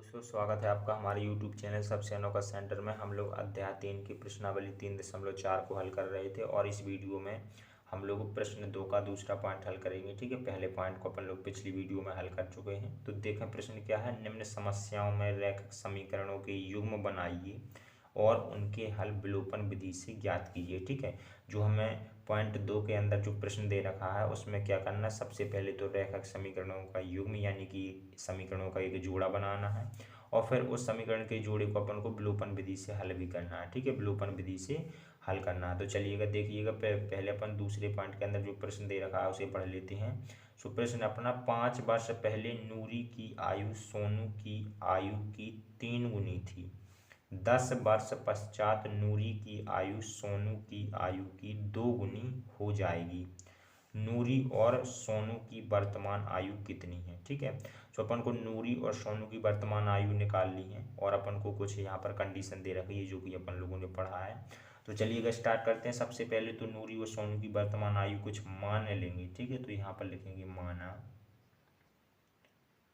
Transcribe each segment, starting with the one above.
दोस्तों स्वागत है आपका हमारे YouTube चैनल सबसे अनोखा सेंटर में। हम लोग अध्याय 3 की प्रश्नावली 3.4 को हल कर रहे थे और इस वीडियो में हम लोग प्रश्न 2 का दूसरा पॉइंट हल करेंगे। ठीक है, पहले पॉइंट को अपन लोग पिछली वीडियो में हल कर चुके हैं। तो देखें प्रश्न क्या है। निम्न समस्याओं में रैखिक समीकरणों के युग्म बनाइए और उनके हल विलोपन विधि से ज्ञात कीजिए। ठीक है, जो हमें पॉइंट 2 के अंदर जो प्रश्न दे रखा है उसमें क्या करना है, सबसे पहले तो रैखिक समीकरणों का युग्म यानी कि समीकरणों का एक जोड़ा बनाना है और फिर उस समीकरण के जोड़े को अपन को विलोपन विधि से हल भी करना है। ठीक है, विलोपन विधि से हल करना है। तो चलिएगा देखिएगा, पहले अपन दूसरे पॉइंट के अंदर जो प्रश्न दे रखा है उसे पढ़ लेते हैं। सो प्रश्न अपना 5 वर्ष पहले नूरी की आयु सोनू की आयु की 3 गुनी थी। 10 वर्ष पश्चात नूरी की आयु सोनू की आयु की 2 गुनी हो जाएगी। नूरी और सोनू की वर्तमान आयु कितनी है। ठीक है, तो अपन को नूरी और सोनू की वर्तमान आयु निकाल ली है और अपन को कुछ यहाँ पर कंडीशन दे रखी है जो कि अपन लोगों ने पढ़ा है। तो चलिएगा स्टार्ट करते हैं। सबसे पहले तो नूरी और सोनू की वर्तमान आयु कुछ मान लेंगे। ठीक है, तो यहाँ पर लिखेंगे माना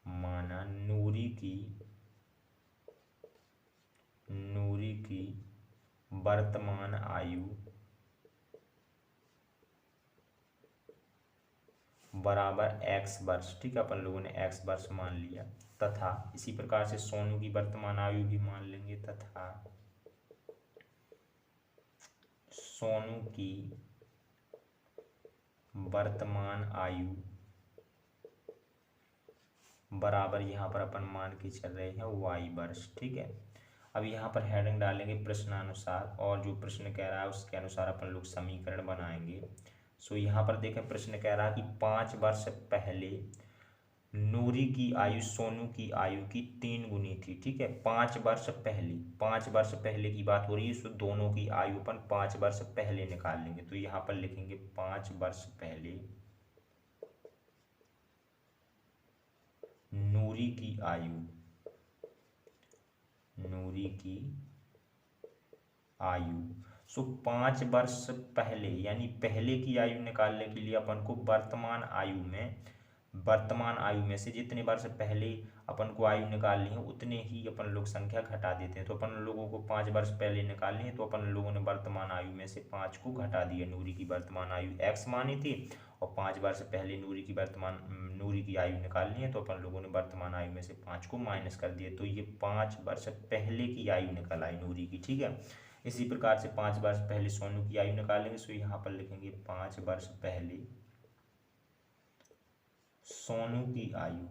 माना नूरी की वर्तमान आयु बराबर x वर्ष। ठीक है, अपन लोगों ने x वर्ष मान लिया तथा इसी प्रकार से सोनू की वर्तमान आयु भी मान लेंगे तथा सोनू की वर्तमान आयु बराबर यहाँ पर अपन मान के चल रहे हैं y वर्ष। ठीक है, अब यहाँ पर हेडिंग डालेंगे प्रश्नानुसार और जो प्रश्न कह रहा है उसके अनुसार अपन लोग समीकरण बनाएंगे। सो यहाँ पर देखें प्रश्न कह रहा है कि 5 वर्ष पहले नूरी की आयु सोनू की आयु की 3 गुनी थी। ठीक है, 5 वर्ष पहले की बात हो रही है। सो दोनों की आयु अपन 5 वर्ष पहले निकाल लेंगे। तो यहाँ पर लिखेंगे 5 वर्ष पहले नूरी की आयु सो 5 वर्ष पहले यानी पहले की आयु निकालने के लिए अपन को वर्तमान आयु में से जितने वर्ष पहले अपन को आयु निकालनी है उतने ही अपन लोग संख्या घटा देते हैं। तो अपन लोगों को 5 वर्ष पहले निकालनी है तो अपन लोगों ने वर्तमान आयु में से 5 को घटा दिया। नूरी की वर्तमान आयु x मानी थी और 5 वर्ष पहले नूरी की आयु निकालनी है तो अपन लोगों ने वर्तमान आयु में से 5 को माइनस कर दिया। तो ये 5 वर्ष पहले की आयु निकल आई नूरी की। ठीक है, इसी प्रकार से 5 वर्ष पहले सोनू की आयु निकालेंगे। सो यहाँ पर लिखेंगे 5 वर्ष पहले सोनू की आयु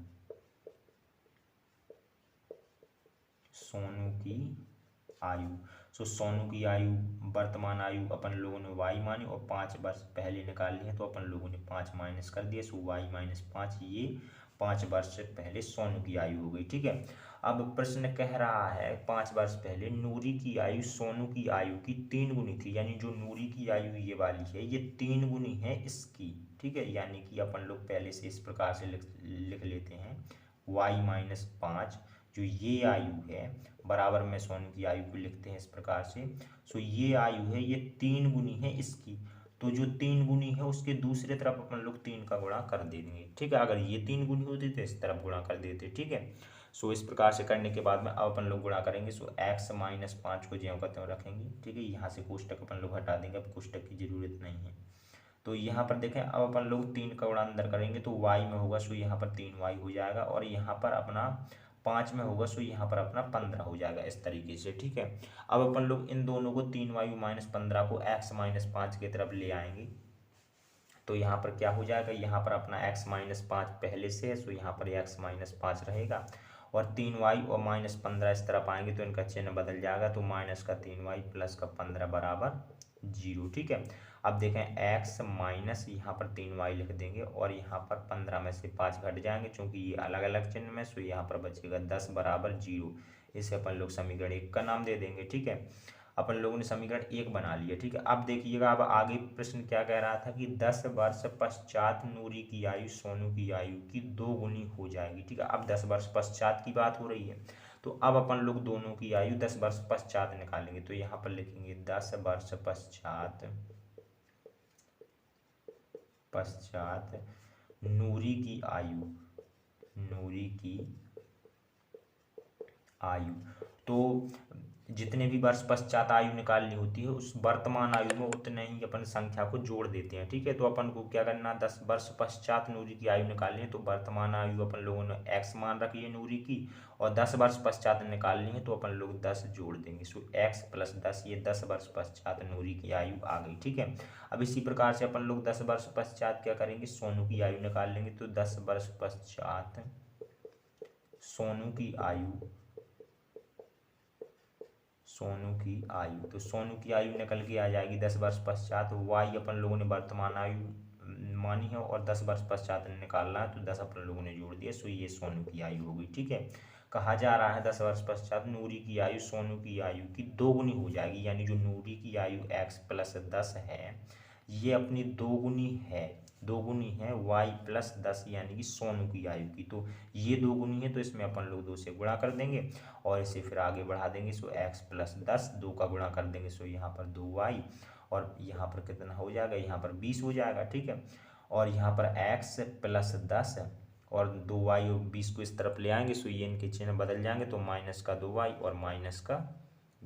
सो सोनू की आयु वर्तमान आयु अपन लोगों ने y मानी और 5 वर्ष पहले निकाल लिए तो अपन लोगों ने 5 माइनस कर दिया। सो y माइनस 5 ये 5 वर्ष पहले सोनू की आयु हो गई। ठीक है, अब प्रश्न कह रहा है 5 वर्ष पहले नूरी की आयु सोनू की आयु की 3 गुनी थी। यानी जो नूरी की आयु ये वाली है ये 3 गुनी है इसकी। ठीक है, यानी कि अपन लोग पहले से इस प्रकार से लिख लेते हैं y माइनस 5 जो ये आयु है बराबर में सोनू की आयु को लिखते हैं इस प्रकार से। सो ये आयु है ये 3 गुनी है इसकी। तो जो 3 गुनी है उसके दूसरे तरफ अपन लोग 3 का गुणा कर देंगे। ठीक है, अगर ये 3 गुनी होती तो इस तरफ गुणा कर देते। ठीक है, सो इस प्रकार से करने के बाद में अब अपन लोग गुणा करेंगे। सो x माइनस 5 को ज्यों का त्यों रखेंगे। ठीक है, यहाँ से कोष्टक अपन लोग हटा देंगे, अब कोष्टक की जरूरत नहीं है। तो यहाँ पर देखें अब अपन लोग 3 का गुणा अंदर करेंगे तो y में होगा सो यहाँ पर 3y हो जाएगा और यहाँ पर अपना 5 में होगा सो यहाँ पर अपना 15 हो जाएगा इस तरीके से। ठीक है, अब अपन लोग इन दोनों को 3y माइनस 15 को x माइनस 5 की तरफ ले आएंगे। तो यहाँ पर क्या हो जाएगा, यहाँ पर अपना x माइनस 5 पहले से है सो यहाँ पर x माइनस 5 रहेगा और 3y और माइनस 15 इस तरफ आएंगे तो इनका चिन्ह बदल जाएगा। तो माइनस का 3y प्लस का 15 बराबर 0। ठीक है, अब देखें x माइनस यहाँ पर 3y लिख देंगे और यहाँ पर 15 में से 5 घट जाएंगे क्योंकि ये अलग अलग चिन्ह में। सो यहाँ पर बचेगा 10 बराबर 0। इसे अपन लोग समीकरण 1 का नाम दे देंगे। ठीक है, अपन लोगों ने समीकरण 1 बना लिया। ठीक है, अब देखिएगा अब आगे प्रश्न क्या कह रहा था कि 10 वर्ष पश्चात नूरी की आयु सोनू की आयु की 2 गुनी हो जाएगी। ठीक है, अब 10 वर्ष पश्चात की बात हो रही है तो अब अपन लोग दोनों की आयु 10 वर्ष पश्चात निकालेंगे। तो यहाँ पर लिखेंगे 10 वर्ष पश्चात नूरी की आयु। तो जितने भी वर्ष पश्चात आयु निकालनी होती है उस वर्तमान आयु में उतने ही अपन संख्या को जोड़ देते हैं, ठीक है। तो अपन को क्या करना, 10 वर्ष पश्चात नूरी की आयु निकालनी है तो वर्तमान आयु अपन लोगों ने x मान रखी है नूरी की, और 10 वर्ष पश्चात निकालनी है तो अपन लोग 10 जोड़ देंगे। सो x प्लस 10, ये 10 वर्ष पश्चात नूरी की आयु आ गई, ठीक है। अब इसी प्रकार से अपन लोग 10 वर्ष पश्चात क्या करेंगे, सोनू की आयु निकाल लेंगे। तो 10 वर्ष पश्चात सोनू की आयु, सोनू की आयु, तो सोनू की आयु निकल के आ जाएगी 10 वर्ष पश्चात। वाई अपन लोगों ने वर्तमान आयु मानी है और 10 वर्ष पश्चात निकालना है तो 10 अपन लोगों ने जोड़ दिया। सो ये सोनू की आयु हो गई, ठीक है। कहा जा रहा है 10 वर्ष पश्चात नूरी की आयु सोनू की आयु की दोगुनी हो जाएगी, यानी जो नूरी की आयु x प्लस 10 है ये अपनी दोगुनी है y प्लस 10 यानी कि सोनू की आयु की। तो ये दोगुनी है तो इसमें अपन लोग 2 से गुणा कर देंगे और इसे फिर आगे बढ़ा देंगे। सो x प्लस 10, 2 का गुणा कर देंगे सो यहाँ पर 2y, और यहाँ पर कितना हो जाएगा, यहाँ पर 20 हो जाएगा, ठीक है। और यहाँ पर x प्लस 10 और 2y और 20 को इस तरफ ले आएंगे सो ये इनके चिन्ह बदल जाएंगे तो माइनस का 2y और माइनस का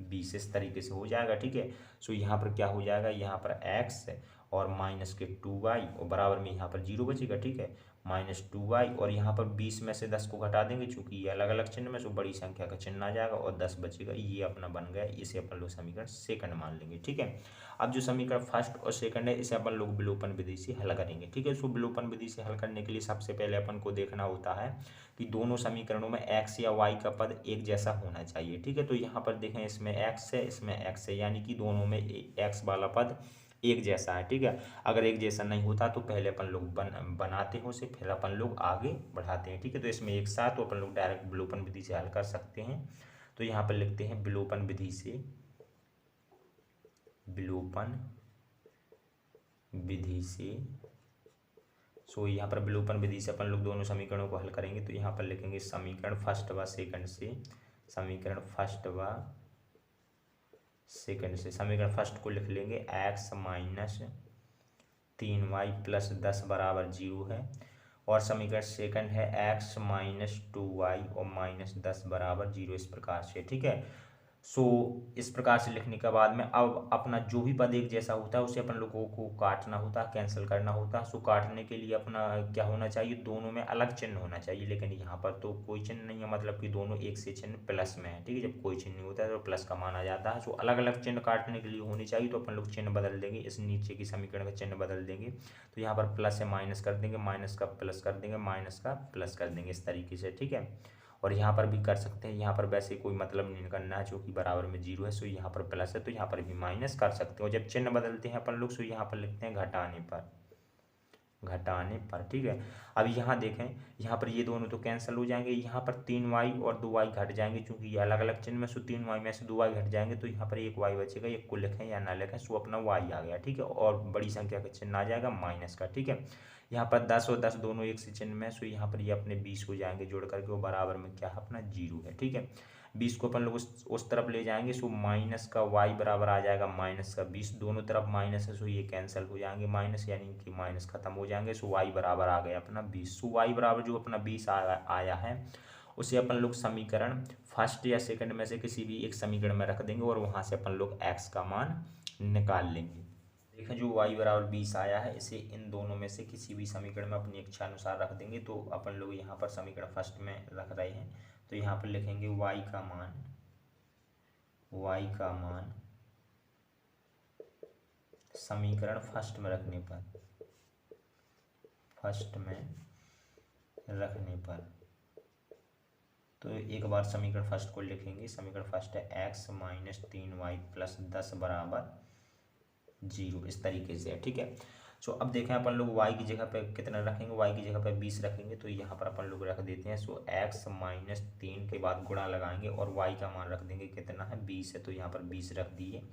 20 इस तरीके से हो जाएगा, ठीक है। सो यहाँ पर क्या हो जाएगा, यहाँ पर x और माइनस के 2y और बराबर में यहाँ पर 0 बचेगा, ठीक है, माइनस 2y, और यहाँ पर 20 में से 10 को घटा देंगे चूंकि ये अलग अलग चिन्ह में, सो बड़ी संख्या का चिन्ह आ जाएगा और 10 बचेगा। ये अपना बन गया, इसे अपन लोग समीकरण सेकंड मान लेंगे, ठीक है। अब जो समीकरण फर्स्ट और सेकंड है इसे अपन लोग विलोपन विधि से हल करेंगे, ठीक है। सो विलोपन विधि से हल करने के लिए सबसे पहले अपन को देखना होता है कि दोनों समीकरणों में x या y का पद एक जैसा होना चाहिए, ठीक है। तो यहाँ पर देखें इसमें x है, इसमें x है, यानी कि दोनों में x वाला पद एक जैसा है, ठीक है। अगर एक जैसा नहीं होता तो पहले अपन लोग बनाते हैं उसे, फिर अपन लोग आगे बढ़ाते हैं, ठीक है। तो इसमें एक साथ तो अपन लोग डायरेक्ट विलोपन विधि से हल कर सकते हैं। तो यहाँ पर लिखते हैं विलोपन विधि से, विलोपन विधि से। सो यहाँ पर विलोपन विधि से अपन लोग दोनों समीकरणों को हल करेंगे। तो यहाँ पर लिखेंगे समीकरण फर्स्ट व सेकंड से, समीकरण फर्स्ट व सेकंड से। समीकरण फर्स्ट को लिख लेंगे x माइनस 3y प्लस 10 बराबर 0 है, और समीकरण सेकंड है x माइनस 2y और माइनस 10 बराबर 0, इस प्रकार से, ठीक है। सो इस प्रकार से लिखने के बाद में अब अपना जो भी पद एक जैसा होता है उसे अपन लोगों को काटना होता है, कैंसिल करना होता है। सो काटने के लिए अपना क्या होना चाहिए, दोनों में अलग चिन्ह होना चाहिए, लेकिन यहाँ पर तो कोई चिन्ह नहीं है, मतलब कि दोनों एक से चिन्ह प्लस में है, ठीक है। जब कोई चिन्ह नहीं होता है तो प्लस का माना जाता है। सो अलग अलग चिन्ह काटने के लिए होने चाहिए तो अपन लोग चिन्ह बदल देंगे, इस नीचे की समीकरण का चिन्ह बदल देंगे। तो यहाँ पर प्लस से माइनस कर देंगे, माइनस का प्लस कर देंगे, माइनस का प्लस कर देंगे, इस तरीके से, ठीक है। और यहाँ पर भी कर सकते हैं, यहाँ पर वैसे कोई मतलब नहीं करना है क्योंकि बराबर में 0 है। सो यहाँ पर प्लस है तो यहाँ पर भी माइनस कर सकते हो। जब चिन्ह बदलते हैं अपन लोग सो यहाँ पर लिखते हैं घटाने पर, घटाने पर, ठीक है। अब यहाँ देखें, यहाँ पर ये दोनों तो कैंसिल हो जाएंगे, यहाँ पर 3y और 2y घट जाएंगे क्योंकि ये अलग अलग चिन्ह में। सो 3y में से 2y घट जाएंगे तो यहाँ पर एक y बचेगा, एक को लिखें या ना लिखें सो अपना y आ गया, ठीक है। और बड़ी संख्या का चिन्ह आ जाएगा माइनस का, ठीक है। यहाँ पर 10 और 10 दोनों एक से चिन्ह में, सो यहाँ पर ये अपने 20 हो जाएंगे जोड़ करके, वो बराबर में क्या है अपना 0 है, ठीक है। 20 को अपन लोग उस तरफ ले जाएंगे सो माइनस का y बराबर आ जाएगा माइनस का 20, दोनों तरफ माइनस है सो ये कैंसिल हो जाएंगे माइनस, यानी कि माइनस खत्म हो जाएंगे। सो y बराबर आ गया अपना 20। सो y बराबर जो अपना 20 आया है उसे अपन लोग समीकरण फर्स्ट या सेकंड में से किसी भी एक समीकरण में रख देंगे और वहाँ से अपन लोग x का मान निकाल लेंगे। देखें जो y बराबर 20 आया है इसे इन दोनों में से किसी भी समीकरण में अपनी इच्छा अनुसार रख देंगे। तो अपन लोग यहाँ पर समीकरण फर्स्ट में रख रहे हैं तो यहाँ पर लिखेंगे y का मान समीकरण फर्स्ट में रखने पर, तो एक बार समीकरण फर्स्ट को लिखेंगे। समीकरण फर्स्ट है x माइनस 3y प्लस 10 बराबर 0, इस तरीके से है, ठीक है। सो अब देखें अपन लोग y की जगह पे कितना रखेंगे, y की जगह पे 20 रखेंगे तो यहाँ पर अपन लोग रख देते हैं। सो x माइनस 3 के बाद गुणा लगाएंगे और y का मान रख देंगे, कितना है 20 है तो यहाँ पर 20 रख दिए,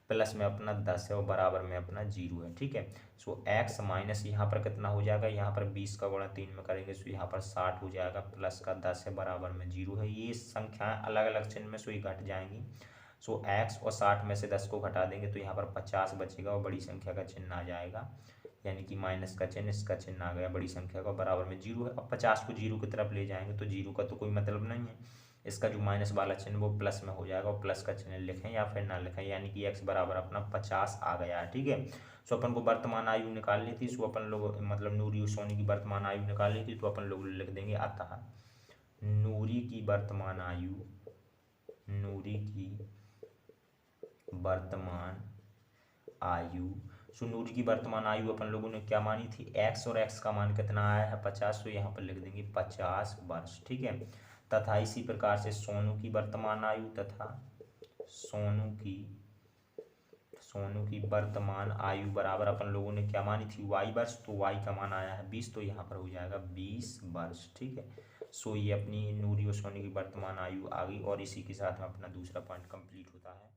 प्लस में अपना 10 है और बराबर में अपना 0 है, ठीक है। सो x माइनस यहाँ पर कितना हो जाएगा, यहाँ पर 20 का गुणा 3 में करेंगे सो यहाँ पर 60 हो जाएगा, प्लस का 10 है बराबर में 0 है। ये संख्याएं अलग अलग चिन्ह में सो ये घट जाएंगी। सो x और 60 में से 10 को घटा देंगे तो यहाँ पर 50 बचेगा और बड़ी संख्या का चिन्ह आ जाएगा, यानी कि माइनस का चिन्ह, इसका चिन्ह आ गया बड़ी संख्या का, बराबर में 0 है। अब 50 को 0 की तरफ ले जाएंगे तो 0 का तो कोई मतलब नहीं है, इसका जो माइनस वाला चिन्ह वो प्लस में हो जाएगा और प्लस का चिन्ह लिखें या फिर ना लिखें, यानी कि x बराबर अपना 50 आ गया है। ठीक है, सो अपन को वर्तमान आयु निकालनी थी, सो अपन लोग मतलब नूरी और सोनी की वर्तमान आयु निकालनी थी, तो अपन लोग लिख देंगे अतः नूरी की वर्तमान आयु सो नूरी की वर्तमान आयु अपन लोगों ने क्या मानी थी, x, और x का मान कितना आया है 50, तो यहाँ पर लिख देंगे 50 वर्ष। ठीक है, तथा इसी प्रकार से सोनू की वर्तमान आयु तथा सोनू की वर्तमान आयु बराबर अपन लोगों ने क्या मानी थी, y वर्ष, तो y का मान आया है 20, तो यहाँ पर हो जाएगा 20 वर्ष। ठीक है, सो ये अपनी नूरी और सोनी की वर्तमान आयु आ गई और इसी के साथ में अपना दूसरा पॉइंट कंप्लीट होता है।